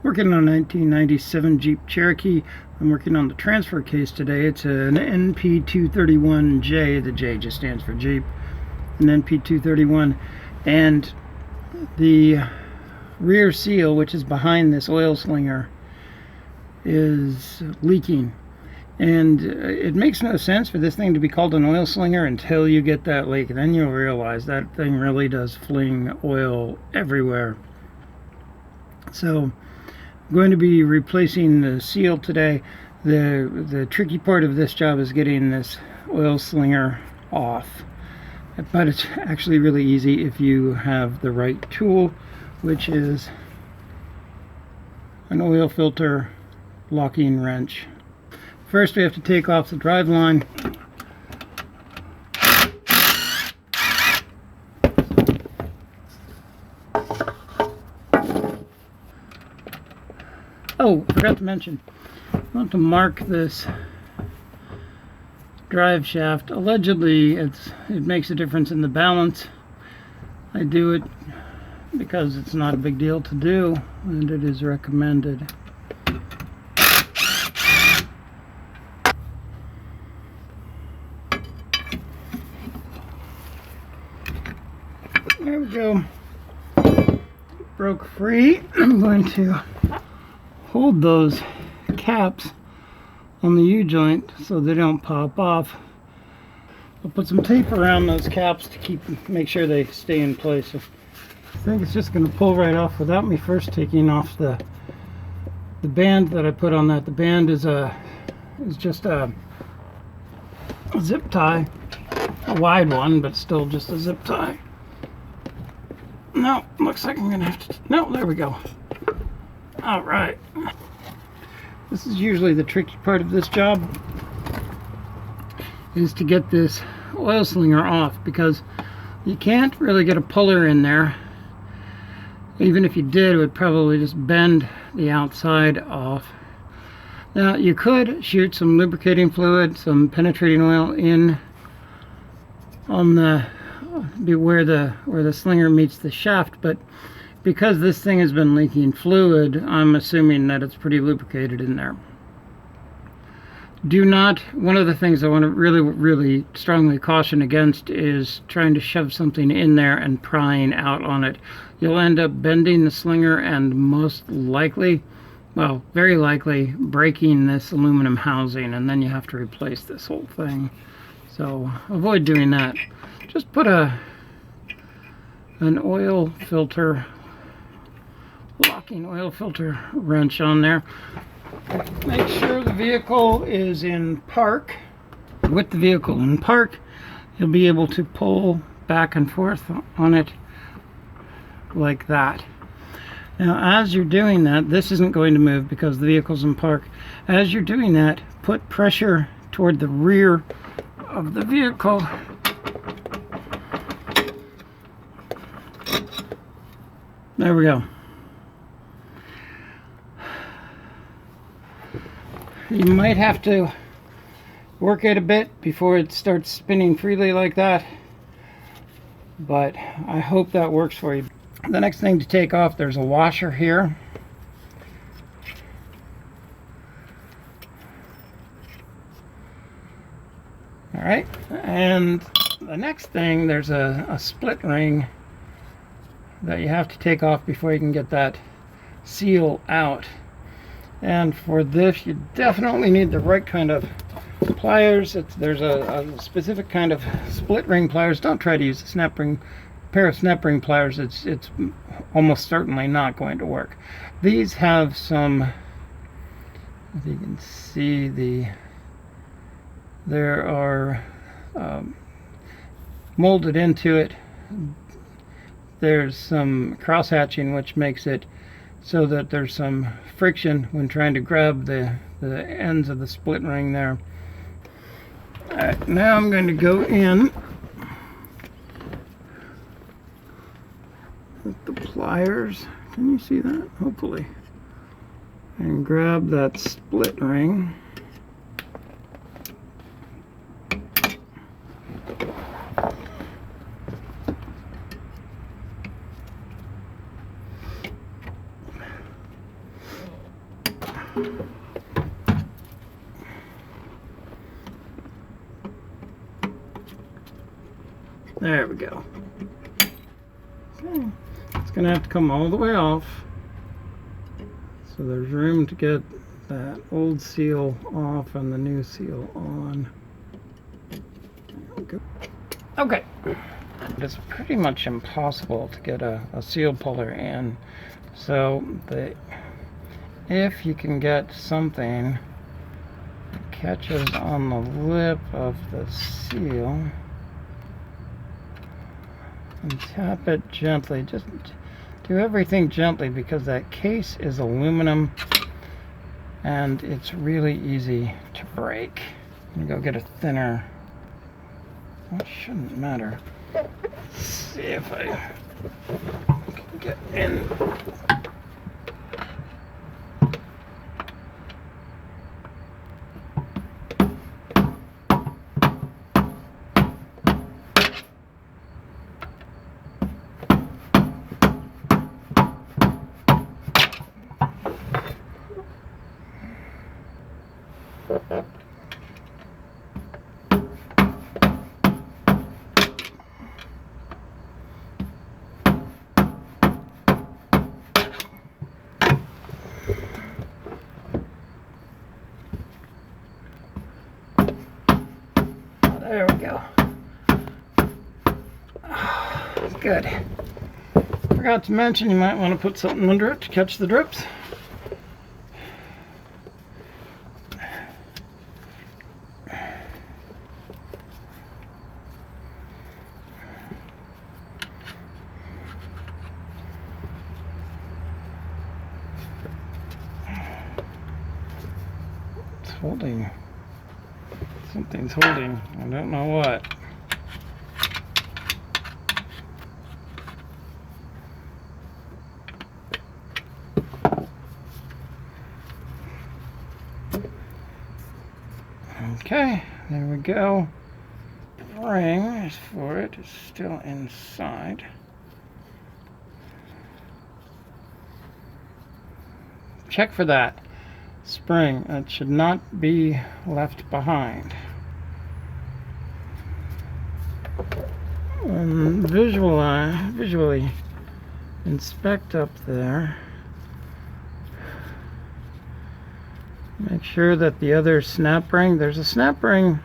Working on a 1997 Jeep Cherokee. I'm working on the transfer case today. It's an NP-231J. The J just stands for Jeep. An NP-231. And the rear seal, which is behind this oil slinger, is leaking. And it makes no sense for this thing to be called an oil slinger until you get that leak. Then you'll realize that thing really does fling oil everywhere. So I'm going to be replacing the seal today. The tricky part of this job is getting this oil slinger off, but it's actually really easy if you have the right tool, which is an oil filter locking wrench. First we have to take off the drive line. Oh, forgot to mention, I want to mark this drive shaft. Allegedly, it makes a difference in the balance. I do it because it's not a big deal to do, and it is recommended. There we go. Broke free. I'm going to hold those caps on the U-joint so they don't pop off. I'll put some tape around those caps to make sure they stay in place. I think it's just going to pull right off without me first taking off the band that I put on that. The band is just a zip tie, a wide one, but still just a zip tie. No, looks like I'm going to have to. No, there we go. All right. This is usually the tricky part of this job, is to get this oil slinger off, because you can't really get a puller in there. Even if you did, it would probably just bend the outside off. Now you could shoot some lubricating fluid, some penetrating oil in on where the slinger meets the shaft, but because this thing has been leaking fluid, I'm assuming that it's pretty lubricated in there. One of the things I want to really strongly caution against is trying to shove something in there and prying out on it. You'll end up bending the slinger and most likely, well, very likely, breaking this aluminum housing, and then you have to replace this whole thing. So avoid doing that. Just put an oil filter, locking oil filter wrench on there. Make sure the vehicle is in park. With the vehicle in park, you'll be able to pull back and forth on it like that. Now, as you're doing that, this isn't going to move because the vehicle's in park. As you're doing that, put pressure toward the rear of the vehicle. There we go. You might have to work it a bit before it starts spinning freely like that, but I hope that works for you. The next thing to take off, there's a washer here. All right, and the next thing, there's a split ring that you have to take off before you can get that seal out. And for this, you definitely need the right kind of pliers. There's a specific kind of split ring pliers. Don't try to use a pair of snap ring pliers. It's almost certainly not going to work. These have some, if you can see, there are molded into it. There's some cross hatching, which makes it so that there's some friction when trying to grab the ends of the split ring there. Alright, now I'm going to go in with the pliers. Can you see that? Hopefully. And grab that split ring. There we go. Okay. It's going to have to come all the way off. So there's room to get that old seal off and the new seal on. Okay. It's pretty much impossible to get a seal puller in. So if you can get something that catches on the lip of the seal and tap it gently, just do everything gently because that case is aluminum and it's really easy to break. I'm gonna go get a thinner. That shouldn't matter. Let's see if I can get in. There we go. Good. Forgot to mention you might want to put something under it to catch the drips. It's holding. Something's holding. I don't know what. Okay, there we go. The ring for it is still inside. Check for that spring. It should not be left behind. Visually inspect up there. Make sure that the other snap ring, there's a snap ring.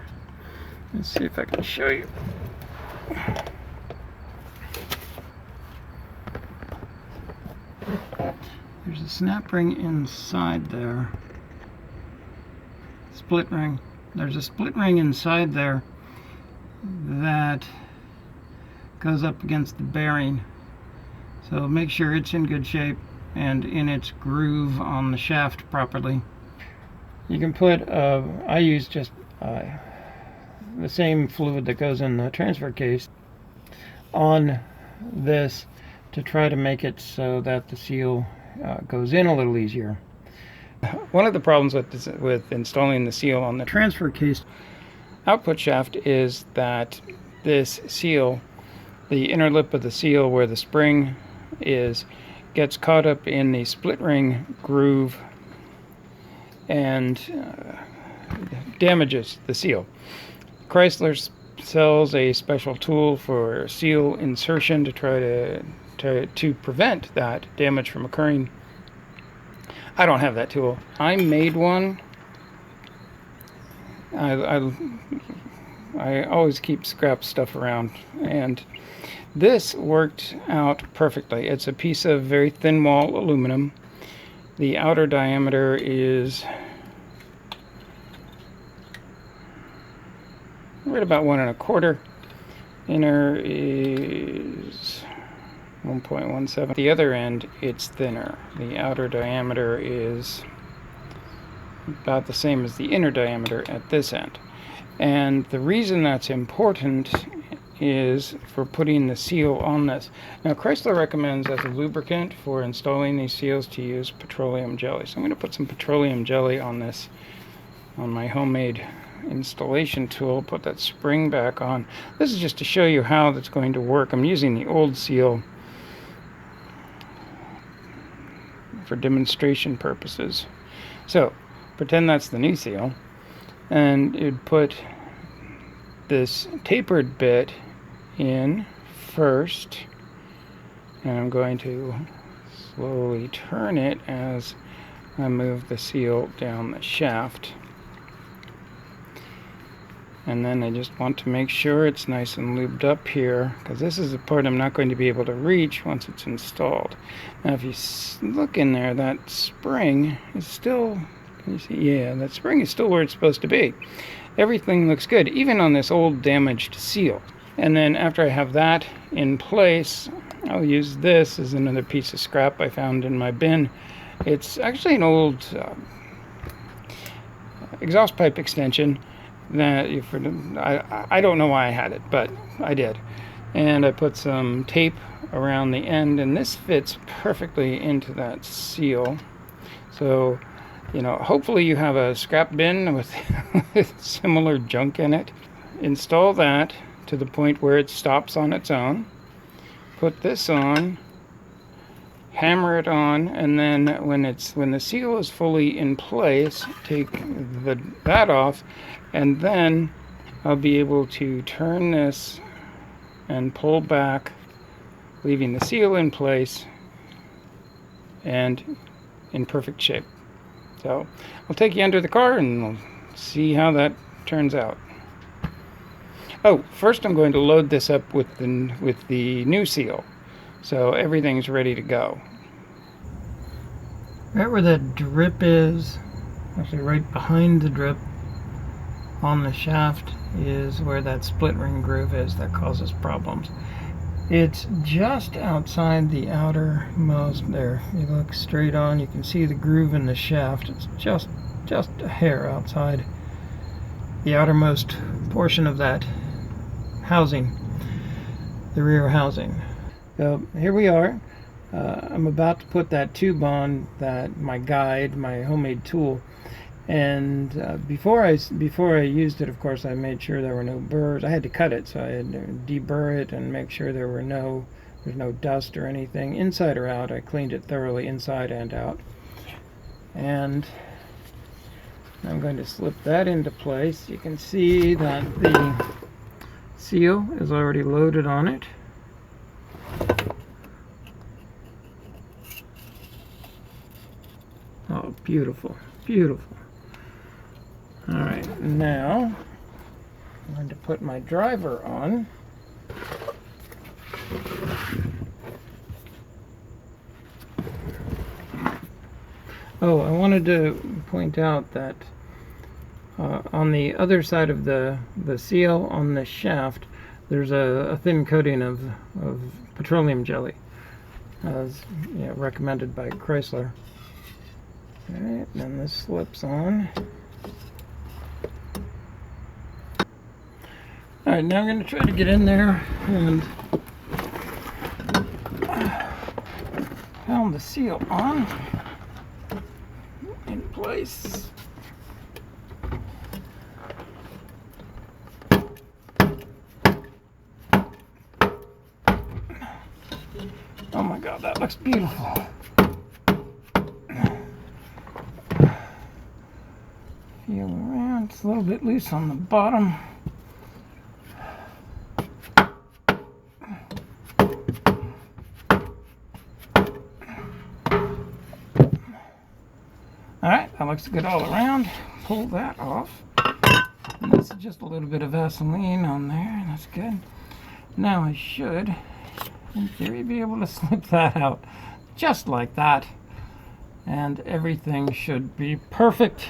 Let's see if I can show you. There's a snap ring inside there. Split ring. There's a split ring inside there that goes up against the bearing. So make sure it's in good shape and in its groove on the shaft properly. You can put, I use just the same fluid that goes in the transfer case on this to try to make it so that the seal goes in a little easier. One of the problems with installing the seal on the transfer case output shaft is that this seal, the inner lip of the seal where the spring is, gets caught up in the split ring groove and damages the seal. Chrysler sells a special tool for seal insertion to try to prevent that damage from occurring. I don't have that tool. I made one. I always keep scrap stuff around, and this worked out perfectly. It's a piece of very thin wall aluminum. The outer diameter is right about 1 1/4. Inner is 1.17. The other end, it's thinner. The outer diameter is about the same as the inner diameter at this end. And the reason that's important is for putting the seal on this. Now, Chrysler recommends as a lubricant for installing these seals to use petroleum jelly. So I'm going to put some petroleum jelly on this, on my homemade installation tool, put that spring back on. This is just to show you how that's going to work. I'm using the old seal for demonstration purposes. So pretend that's the new seal, and you'd put this tapered bit in first, and I'm going to slowly turn it as I move the seal down the shaft. And then I just want to make sure it's nice and lubed up here, because this is the part I'm not going to be able to reach once it's installed. Now if you look in there, that spring is still, can you see? Yeah, that spring is still where it's supposed to be. Everything looks good, even on this old damaged seal. And then after I have that in place, I'll use this as another piece of scrap I found in my bin. It's actually an old exhaust pipe extension that I don't know why I had it, but I did. And I put some tape around the end, and this fits perfectly into that seal. So, you know, hopefully you have a scrap bin with similar junk in it. Install that to the point where it stops on its own. Put this on, hammer it on, and then when the seal is fully in place, take that off, and then I'll be able to turn this and pull back, leaving the seal in place and in perfect shape. So I'll take you under the car and we'll see how that turns out. Oh, first I'm going to load this up with the new seal, so everything's ready to go. Right where the drip is, actually right behind the drip on the shaft, is where that split ring groove is that causes problems. It's just outside the outermost there. You look straight on, you can see the groove in the shaft. It's just a hair outside the outermost portion of that housing, the rear housing. So here we are. I'm about to put that tube on my guide, my homemade tool, and before I used it, of course, I made sure there were no burrs. I had to cut it, so I had to deburr it and make sure there's no dust or anything inside or out. I cleaned it thoroughly inside and out, and I'm going to slip that into place. You can see that the seal is already loaded on it. Oh, beautiful, beautiful. All right, now I'm going to put my driver on. Oh, I wanted to point out that on the other side of the seal on the shaft, there's a thin coating of petroleum jelly, as recommended by Chrysler. All right, then this slips on. All right, now I'm going to try to get in there and pound the seal on in place. Oh my God, that looks beautiful. Feel around, it's a little bit loose on the bottom. Alright, that looks good all around. Pull that off. And this is just a little bit of Vaseline on there, and that's good. Now I should, in theory, be able to slip that out just like that. And everything should be perfect.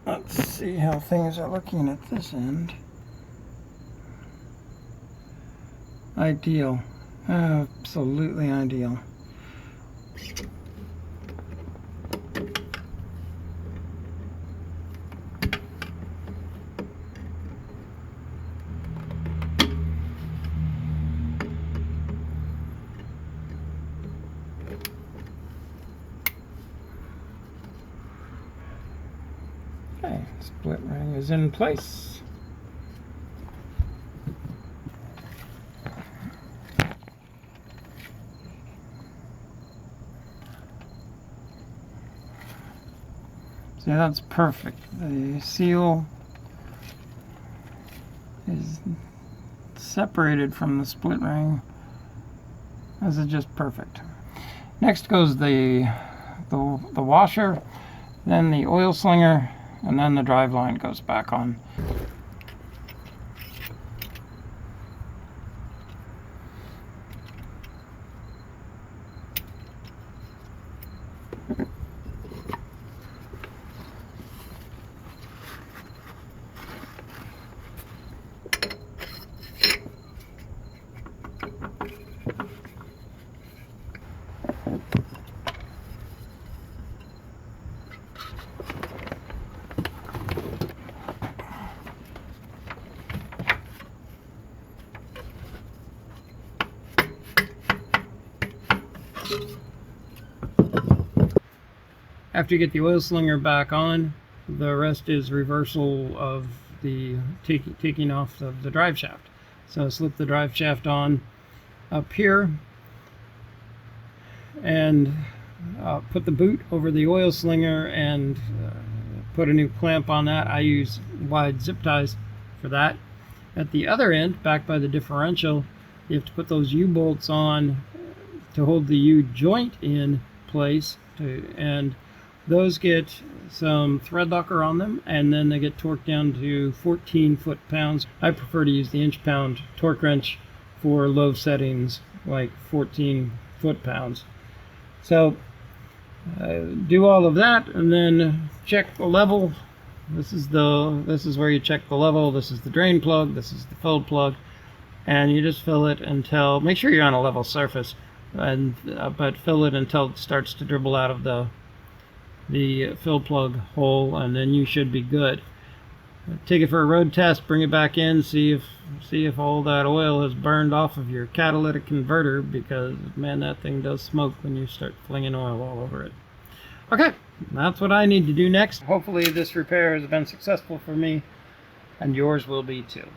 Let's see how things are looking at this end. Ideal. Absolutely ideal. Okay, split ring is in place. See, that's perfect. The seal is separated from the split ring. This is just perfect. Next goes the washer, then the oil slinger, and then the drive line goes back on. After you get the oil slinger back on, the rest is reversal of the taking off of the drive shaft. So slip the drive shaft on up here and put the boot over the oil slinger and put a new clamp on that. I use wide zip ties for that. At the other end, back by the differential, you have to put those U-bolts on to hold the U-joint in place, and those get some thread locker on them, and then they get torqued down to 14 foot-pounds. I prefer to use the inch-pound torque wrench for low settings, like 14 foot-pounds. So do all of that, and then check the level. This is where you check the level. This is the drain plug. This is the fill plug, and you just fill it until, make sure you're on a level surface, and but fill it until it starts to dribble out of the fill plug hole, and then you should be good. Take it for a road test, bring it back in, see if all that oil has burned off of your catalytic converter, because man, that thing does smoke when you start flinging oil all over it. Okay, that's what I need to do next. Hopefully this repair has been successful for me, and yours will be too.